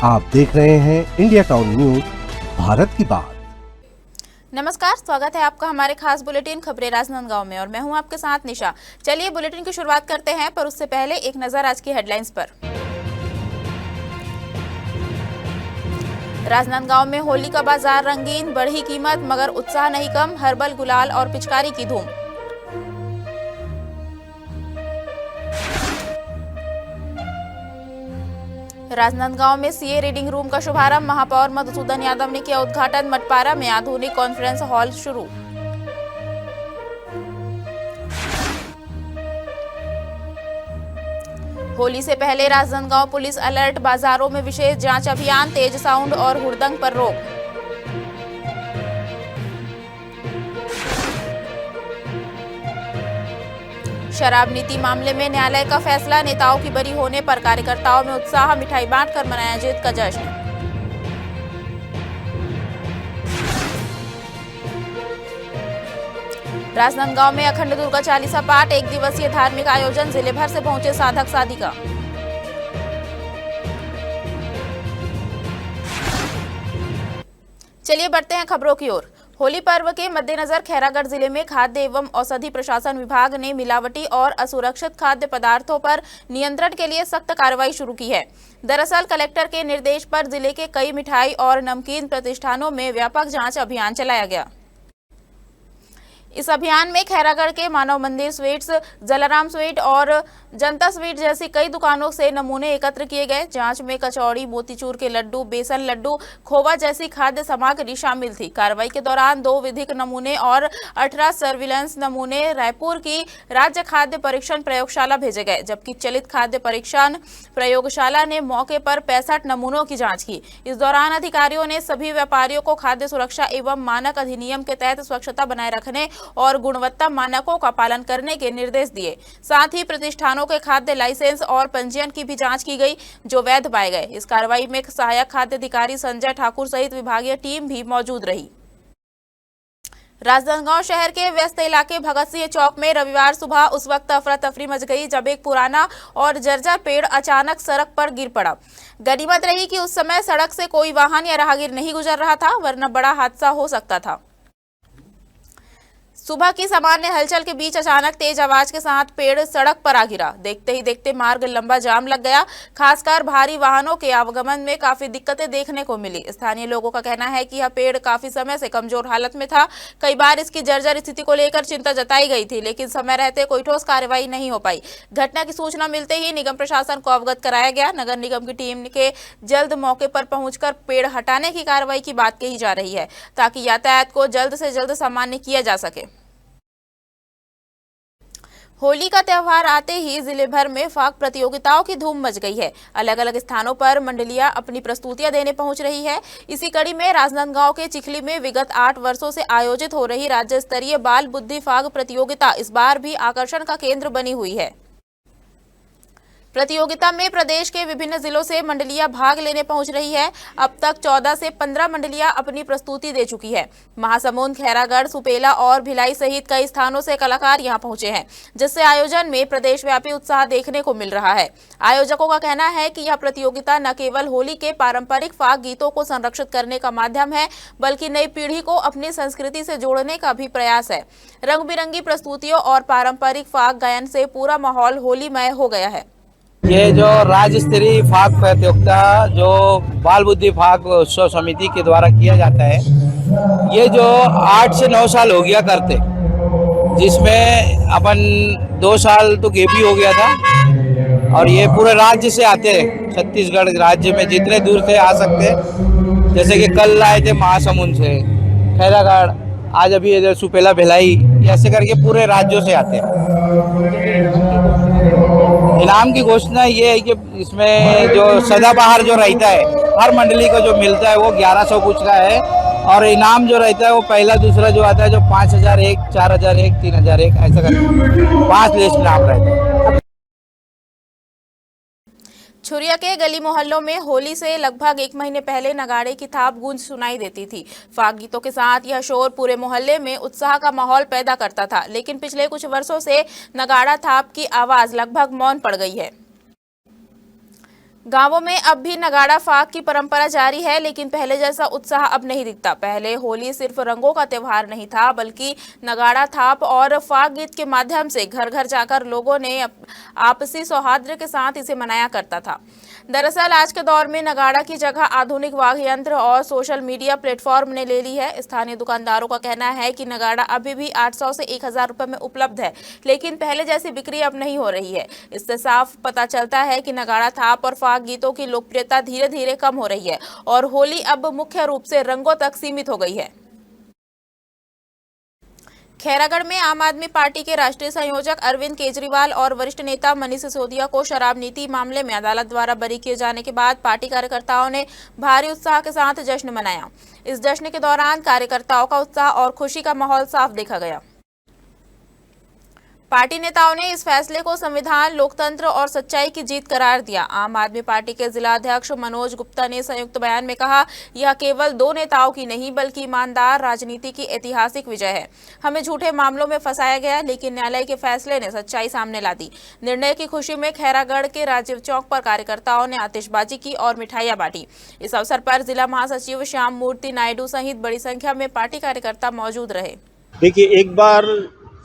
आप देख रहे हैं इंडिया टाउन न्यूज, भारत की बात। नमस्कार, स्वागत है आपका हमारे खास बुलेटिन खबरें राजनांदगांव में और मैं हूं आपके साथ निशा। चलिए बुलेटिन की शुरुआत करते हैं, पर उससे पहले एक नजर आज की हेडलाइंस पर। राजनांदगांव में होली का बाजार रंगीन, बढ़ी कीमत मगर उत्साह नहीं कम, हर्बल, गुलाल और पिचकारी की धूम। राजनांदगांव में सीए रीडिंग रूम का शुभारंभ, महापौर मधुसूदन यादव ने किया उद्घाटन। मटपारा में आधुनिक कॉन्फ्रेंस हॉल शुरू। होली से पहले राजनांदगांव पुलिस अलर्ट, बाजारों में विशेष जांच अभियान, तेज साउंड और हुड़दंग पर रोक। शराब नीति मामले में न्यायालय का फैसला, नेताओं की बरी होने पर कार्यकर्ताओं में उत्साह, मिठाई बांटकर मनाया जीत का जश्न। राजनांदगांव में अखंड दुर्गा चालीसा पाठ, एक दिवसीय धार्मिक आयोजन, जिले भर से पहुंचे साधक साधिका। चलिए बढ़ते हैं खबरों की ओर। होली पर्व के मद्देनजर खैरागढ़ जिले में खाद्य एवं औषधि प्रशासन विभाग ने मिलावटी और असुरक्षित खाद्य पदार्थों पर नियंत्रण के लिए सख्त कार्रवाई शुरू की है। दरअसल कलेक्टर के निर्देश पर जिले के कई मिठाई और नमकीन प्रतिष्ठानों में व्यापक जांच अभियान चलाया गया। इस अभियान में खैरागढ़ के मानव मंदिर स्वीट्स, जलाराम स्वीट और जनता स्वीट जैसी कई दुकानों से नमूने एकत्र किए गए। जांच में कचौड़ी, मोतीचूर के लड्डू, बेसन लड्डू, खोवा जैसी खाद्य सामग्री शामिल थी। कार्रवाई के दौरान 2 विधिक नमूने और 18 सर्विलांस नमूने रायपुर की राज्य खाद्य परीक्षण प्रयोगशाला भेजे गए, जबकि चलित खाद्य परीक्षण प्रयोगशाला ने मौके पर 65 नमूनों की जाँच की। इस दौरान अधिकारियों ने सभी व्यापारियों को खाद्य सुरक्षा एवं मानक अधिनियम के तहत स्वच्छता बनाए रखने और गुणवत्ता मानकों का पालन करने के निर्देश दिए। साथ ही प्रतिष्ठानों के खाद्य लाइसेंस और पंजीयन की भी जांच की गई, जो वैध पाए गए। इस कार्रवाई में सहायक खाद्य अधिकारी संजय ठाकुर सहित विभागीय टीम भी मौजूद रही। राजनांदगांव शहर के व्यस्त इलाके भगत सिंह चौक में रविवार सुबह उस वक्त अफरा तफरी मच गई जब एक पुराना और जर्जर पेड़ अचानक सड़क पर गिर पड़ा। गनीमत रही कि उस समय सड़क से कोई वाहन या राहगीर नहीं गुजर रहा था, वरना बड़ा हादसा हो सकता था। सुबह की सामान्य हलचल के बीच अचानक तेज आवाज के साथ पेड़ सड़क पर आ गिरा। देखते ही देखते मार्ग लंबा जाम लग गया। खासकर भारी वाहनों के आवागमन में काफी दिक्कतें देखने को मिली। स्थानीय लोगों का कहना है कि यह पेड़ काफी समय से कमजोर हालत में था। कई बार इसकी जर्जर स्थिति को लेकर चिंता जताई गई थी, लेकिन समय रहते कोई ठोस कार्रवाई नहीं हो पाई। घटना की सूचना मिलते ही निगम प्रशासन को अवगत कराया गया। नगर निगम की टीम के जल्द मौके पर पहुंचकर पेड़ हटाने की कार्रवाई की बात कही जा रही है, ताकि यातायात को जल्द से जल्द सामान्य किया जा सके। होली का त्यौहार आते ही जिले भर में फाग प्रतियोगिताओं की धूम मच गई है। अलग अलग स्थानों पर मंडलियां अपनी प्रस्तुतियां देने पहुंच रही है। इसी कड़ी में राजनांदगांव के चिखली में विगत 8 वर्षों से आयोजित हो रही राज्य स्तरीय बाल बुद्धि फाग प्रतियोगिता इस बार भी आकर्षण का केंद्र बनी हुई है। प्रतियोगिता में प्रदेश के विभिन्न जिलों से मंडलियां भाग लेने पहुंच रही है। अब तक 14 से 15 मंडलियां अपनी प्रस्तुति दे चुकी है। महासमुंद, खैरागढ़, सुपेला और भिलाई सहित कई स्थानों से कलाकार यहां पहुंचे हैं, जिससे आयोजन में प्रदेशव्यापी उत्साह देखने को मिल रहा है। आयोजकों का कहना है कि यह प्रतियोगिता न केवल होली के पारंपरिक फाग गीतों को संरक्षित करने का माध्यम है, बल्कि नई पीढ़ी को अपनी संस्कृति से जोड़ने का भी प्रयास है। रंग बिरंगी प्रस्तुतियों और पारंपरिक फाग गायन से पूरा माहौल होलीमय हो गया है। ये जो राज्य स्तरीय फाग प्रतियोगिता जो बाल बुद्धि फाग उत्सव समिति के द्वारा किया जाता है, ये जो 8 से 9 साल हो गया करते, जिसमें अपन 2 साल तो गेपी हो गया था। और ये पूरे राज्य से आते हैं, छत्तीसगढ़ राज्य में जितने दूर से आ सकते, जैसे कि कल आए थे महासमुंद से, खैरागढ़, आज अभी इधर सुपेला, भिलाई, ऐसे करके पूरे राज्यों से आते हैं। इनाम की घोषणा ये है कि इसमें जो सदाबहार जो रहता है, हर मंडली को जो मिलता है वो 1100 कुछ का है। और इनाम जो रहता है वो पहला दूसरा जो आता है जो 5001, 4001, 3001 ऐसा करके 5 लिस्ट इनाम रहता है। छुरिया के गली मोहल्लों में होली से लगभग 1 महीने पहले नगाड़े की थाप गूंज सुनाई देती थी। फाग गीतों के साथ यह शोर पूरे मोहल्ले में उत्साह का माहौल पैदा करता था, लेकिन पिछले कुछ वर्षों से नगाड़ा थाप की आवाज लगभग मौन पड़ गई है। गांवों में अब भी नगाड़ा फाग की परंपरा जारी है, लेकिन पहले जैसा उत्साह अब नहीं दिखता। पहले होली सिर्फ रंगों का त्योहार नहीं था, बल्कि नगाड़ा थाप और फाग गीत के माध्यम से घर घर जाकर लोगों ने आपसी सौहार्द के साथ इसे मनाया करता था। दरअसल आज के दौर में नगाड़ा की जगह आधुनिक वाद्य यंत्र और सोशल मीडिया प्लेटफॉर्म ने ले ली है। स्थानीय दुकानदारों का कहना है कि नगाड़ा अभी भी 800 से 1000 रुपए में उपलब्ध है, लेकिन पहले जैसी बिक्री अब नहीं हो रही है। इससे साफ पता चलता है कि नगाड़ा थाप और फाग गीतों की लोकप्रियता धीरे धीरे कम हो रही है और होली अब मुख्य रूप से रंगों तक सीमित हो गई है। खैरागढ़ में आम आदमी पार्टी के राष्ट्रीय संयोजक अरविंद केजरीवाल और वरिष्ठ नेता मनीष सिसोदिया को शराब नीति मामले में अदालत द्वारा बरी किए जाने के बाद पार्टी कार्यकर्ताओं ने भारी उत्साह के साथ जश्न मनाया। इस जश्न के दौरान कार्यकर्ताओं का उत्साह और खुशी का माहौल साफ देखा गया। पार्टी नेताओं ने इस फैसले को संविधान, लोकतंत्र और सच्चाई की जीत करार दिया। आम आदमी पार्टी के जिला अध्यक्ष मनोज गुप्ता ने संयुक्त बयान में कहा, यह केवल दो नेताओं की नहीं बल्कि ईमानदार राजनीति की ऐतिहासिक विजय है। हमें झूठे मामलों में फंसाया गया, लेकिन न्यायालय के फैसले ने सच्चाई सामने ला दी। निर्णय की खुशी में खैरागढ़ के राजीव चौक पर कार्यकर्ताओं ने आतिशबाजी की और मिठाइयां बांटी। इस अवसर पर जिला महासचिव श्याम मूर्ति नायडू सहित बड़ी संख्या में पार्टी कार्यकर्ता मौजूद रहे। देखिए, एक बार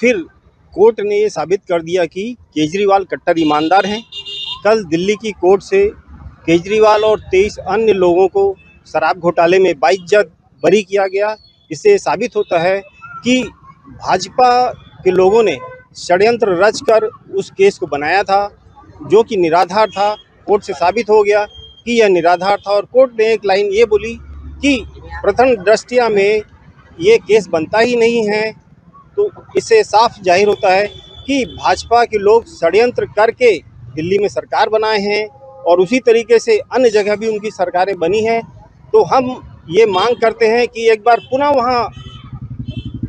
फिर कोर्ट ने ये साबित कर दिया कि केजरीवाल कट्टर ईमानदार हैं। कल दिल्ली की कोर्ट से केजरीवाल और 23 अन्य लोगों को शराब घोटाले में बाइज्जत बरी किया गया। इससे साबित होता है कि भाजपा के लोगों ने षड्यंत्र रचकर उस केस को बनाया था, जो कि निराधार था। कोर्ट से साबित हो गया कि यह निराधार था और कोर्ट ने एक लाइन ये बोली कि प्रथम दृष्टया में ये केस बनता ही नहीं है। तो इससे साफ जाहिर होता है कि भाजपा के लोग षड्यंत्र करके दिल्ली में सरकार बनाए हैं और उसी तरीके से अन्य जगह भी उनकी सरकारें बनी हैं। तो हम ये मांग करते हैं कि एक बार पुनः वहाँ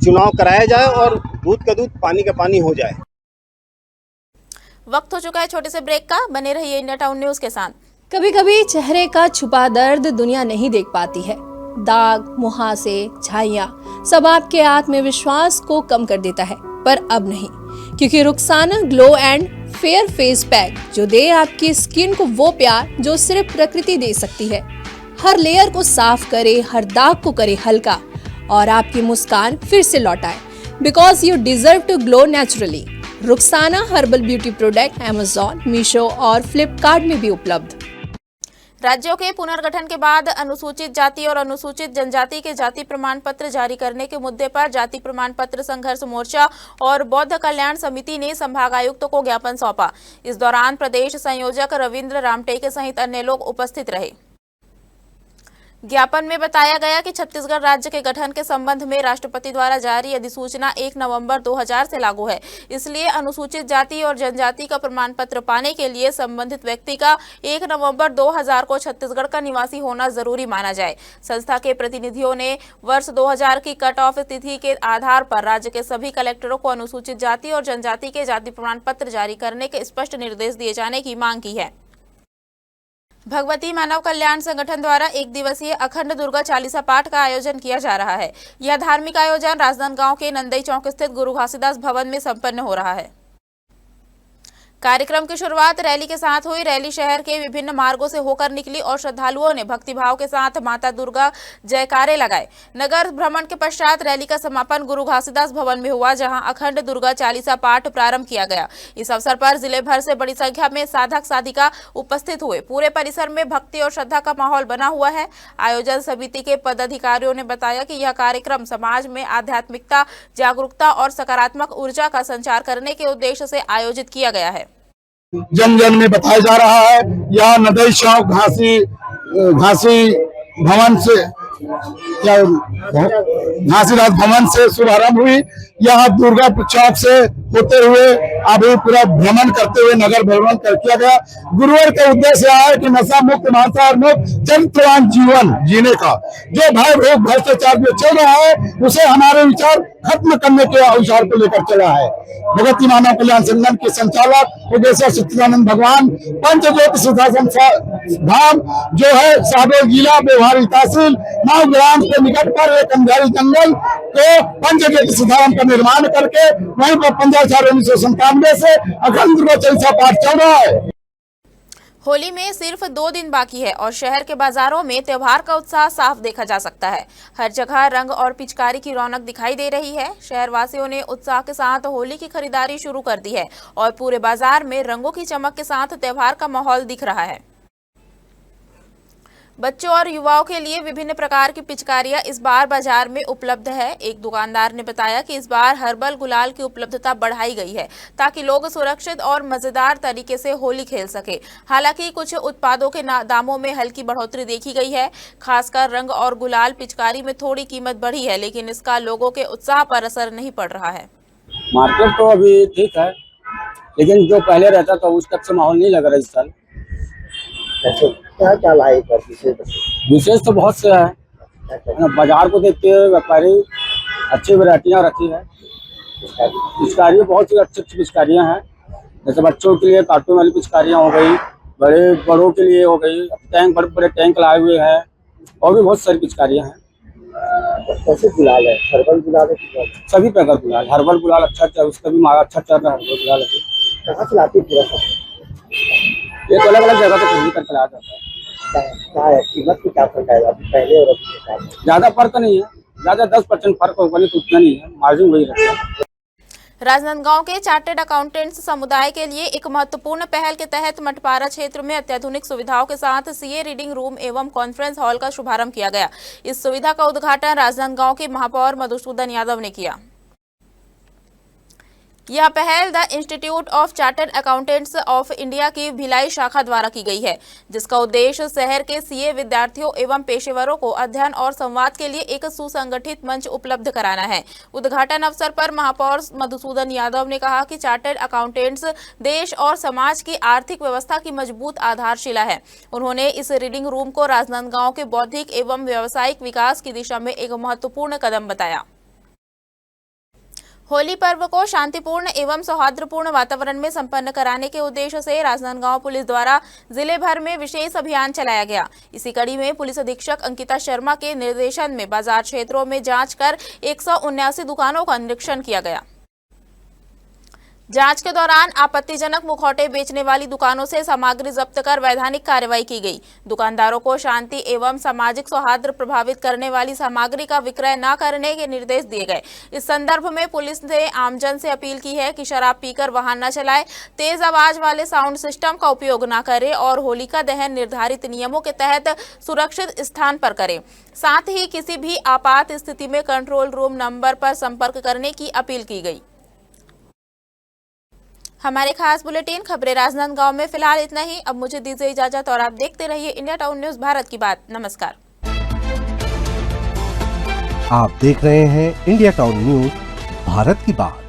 चुनाव कराया जाए और दूध का दूध पानी का पानी हो जाए। वक्त हो चुका है छोटे से ब्रेक का। बने रहिए इंडिया टाउन न्यूज के साथ। कभी कभी चेहरे का छुपा दर्द दुनिया नहीं देख पाती है। दाग, मुहासे, झाइयां सब आपके आत्मविश्वास को कम कर देता है, पर अब नहीं, क्योंकि Rukhsana glow and fair face pack जो दे आपकी स्किन को वो प्यार जो सिर्फ प्रकृति दे सकती है। हर लेयर को साफ करे, हर दाग को करे हल्का और आपकी मुस्कान फिर से लौटाए। Because you deserve to glow naturally. Rukhsana herbal beauty product Amazon, Meesho और फ्लिपकार्ट में भी उपलब्ध। राज्यों के पुनर्गठन के बाद अनुसूचित जाति और अनुसूचित जनजाति के जाति प्रमाण पत्र जारी करने के मुद्दे पर जाति प्रमाण पत्र संघर्ष मोर्चा और बौद्ध कल्याण समिति ने संभागायुक्त को ज्ञापन सौंपा। इस दौरान प्रदेश संयोजक रविंद्र रामटेके सहित अन्य लोग उपस्थित रहे। ज्ञापन में बताया गया कि छत्तीसगढ़ राज्य के गठन के संबंध में राष्ट्रपति द्वारा जारी अधिसूचना 1 नवंबर 2000 से लागू है। इसलिए अनुसूचित जाति और जनजाति का प्रमाण पत्र पाने के लिए संबंधित व्यक्ति का 1 नवंबर 2000 को छत्तीसगढ़ का निवासी होना जरूरी माना जाए। संस्था के प्रतिनिधियों ने वर्ष 2000 की कट ऑफ तिथि के आधार पर राज्य के सभी कलेक्टरों को अनुसूचित जाति और जनजाति के जाति प्रमाण पत्र जारी करने के स्पष्ट निर्देश दिए जाने की मांग की है। भगवती मानव कल्याण संगठन द्वारा एक दिवसीय अखंड दुर्गा चालीसा पाठ का आयोजन किया जा रहा है। यह धार्मिक आयोजन राजनांदगांव के नंदई चौक स्थित गुरु घासीदास भवन में संपन्न हो रहा है। कार्यक्रम की शुरुआत रैली के साथ हुई। रैली शहर के विभिन्न मार्गों से होकर निकली और श्रद्धालुओं ने भक्तिभाव के साथ माता दुर्गा जयकारे लगाए। नगर भ्रमण के पश्चात रैली का समापन गुरु घासीदास भवन में हुआ, जहां अखंड दुर्गा चालीसा पाठ प्रारंभ किया गया। इस अवसर पर जिले भर से बड़ी संख्या में साधक साधिका उपस्थित हुए। पूरे परिसर में भक्ति और श्रद्धा का माहौल बना हुआ है। आयोजन समिति के पदाधिकारियों ने बताया कि यह कार्यक्रम समाज में आध्यात्मिकता, जागरूकता और सकारात्मक ऊर्जा का संचार करने के उद्देश्य से आयोजित किया गया है। जन जन में बताया जा रहा है। यहाँ नदई चौक घासी भवन से या घासीदास भवन से शुभारंभ हुई। यहाँ दुर्गा चौक से होते हुए अभी पूरा भ्रमण करते हुए नगर भ्रमण किया गया। गुरुवार का उद्देश्य है कि नशा मुक्त, मांसाहार मुक्त, चरित्रवान जीवन जीने का जो भय भोग भ्रष्टाचार जो चल रहा है उसे हमारे विचार खत्म करने के विचार को लेकर चला है। भगवती मानव कल्याण संगठन के संचालक योगेश्वर सच्चिदानंद भगवान पंचज्योति सिद्धाश्रम धाम जो है साबेर जिला व्यवहारिक तहसील नाव ग्राम के निकट पर एक अंधारी जंगल को पंचज्योति सिद्धाश्रम का निर्माण करके वहीं पर 15/4/1997 से अखंड दुर्गा चालीसा पाठ चल रहा है। होली में सिर्फ 2 दिन बाकी है और शहर के बाजारों में त्योहार का उत्साह साफ देखा जा सकता है। हर जगह रंग और पिचकारी की रौनक दिखाई दे रही है। शहरवासियों ने उत्साह के साथ होली की खरीदारी शुरू कर दी है और पूरे बाजार में रंगों की चमक के साथ त्योहार का माहौल दिख रहा है। बच्चों और युवाओं के लिए विभिन्न प्रकार की पिचकारियां इस बार बाजार में उपलब्ध है। एक दुकानदार ने बताया कि इस बार हर्बल गुलाल की उपलब्धता बढ़ाई गई है ताकि लोग सुरक्षित और मजेदार तरीके से होली खेल सके। हालांकि कुछ उत्पादों के दामों में हल्की बढ़ोतरी देखी गई है। खासकर रंग और गुलाल पिचकारी में थोड़ी कीमत बढ़ी है, लेकिन इसका लोगों के उत्साह पर असर नहीं पड़ रहा है। मार्केट तो अभी ठीक है, लेकिन जो पहले रहता था उस तक से माहौल नहीं लग रहा इस साल। क्या क्या लाए विशेष तो बहुत से है, बाजार को देखते हुए व्यापारी अच्छी वैरायटियाँ रखी है। पिचकारियाँ बहुत सी अच्छी अच्छी पिचकारियाँ हैं, जैसे बच्चों के लिए कार्टून वाली पिचकारियाँ हो गई, बड़ों के लिए हो गई, टैंक बड़े बड़े टैंक लाए हुए हैं और भी बहुत सारी पिचकारियाँ हैं। कैसे गुलाल है? हर्बल गुलाल है? सभी प्रकार गुलाल, हर्बल गुलाल अच्छा चल, उसका भी अच्छा चल रहा है। हर्बल गुलाल अभी कहाँ से लाती पूरा? ये तो अलग अलग जगह से खरीद कर लाया जाता है। क्या है कीमत की क्या फर्क है अभी पहले और अभी के साथ? ज्यादा फर्क नहीं है, ज्यादा 10% फर्क होगा, नहीं तो उतना नहीं है, मार्जिन वही रहता है। राजनांदगांव के चार्टर्ड अकाउंटेंट्स समुदाय के लिए एक महत्वपूर्ण पहल के तहत मटपारा क्षेत्र में अत्याधुनिक सुविधाओं के साथ सीए रीडिंग रूम एवं कॉन्फ्रेंस हॉल का शुभारंभ किया गया। इस सुविधा का उद्घाटन राजनांदगांव के महापौर मधुसूदन यादव ने किया। यह पहल the institute of chartered accountants of India की भिलाई शाखा द्वारा की गई है, जिसका उद्देश्य शहर के सीए विद्यार्थियों एवं पेशेवरों को अध्ययन और संवाद के लिए एक सुसंगठित मंच उपलब्ध कराना है। उद्घाटन अवसर पर महापौर मधुसूदन यादव ने कहा कि चार्टर्ड अकाउंटेंट्स देश और समाज की आर्थिक व्यवस्था की मजबूत आधारशिला है। उन्होंने इस रीडिंग रूम को राजनांदगांव के बौद्धिक एवं व्यावसायिक विकास की दिशा में एक महत्वपूर्ण कदम बताया। होली पर्व को शांतिपूर्ण एवं सौहार्दपूर्ण वातावरण में संपन्न कराने के उद्देश्य से राजनांदगांव पुलिस द्वारा जिले भर में विशेष अभियान चलाया गया। इसी कड़ी में पुलिस अधीक्षक अंकिता शर्मा के निर्देशन में बाजार क्षेत्रों में जांच कर 179 दुकानों का निरीक्षण किया गया। जांच के दौरान आपत्तिजनक मुखौटे बेचने वाली दुकानों से सामग्री जब्त कर वैधानिक कार्रवाई की गई। दुकानदारों को शांति एवं सामाजिक सौहार्द प्रभावित करने वाली सामग्री का विक्रय न करने के निर्देश दिए गए। इस संदर्भ में पुलिस ने आमजन से अपील की है कि शराब पीकर वाहन न चलाए, तेज आवाज वाले साउंड सिस्टम का उपयोग न करे और होलिका दहन निर्धारित नियमों के तहत सुरक्षित स्थान पर करे। साथ ही किसी भी आपात स्थिति में कंट्रोल रूम नंबर पर संपर्क करने की अपील की गई। हमारे खास बुलेटिन खबरें राजनांदगांव में फिलहाल इतना ही। अब मुझे दीजिए इजाजत और आप देखते रहिए इंडिया टाउन न्यूज भारत की बात। नमस्कार। आप देख रहे हैं इंडिया टाउन न्यूज भारत की बात।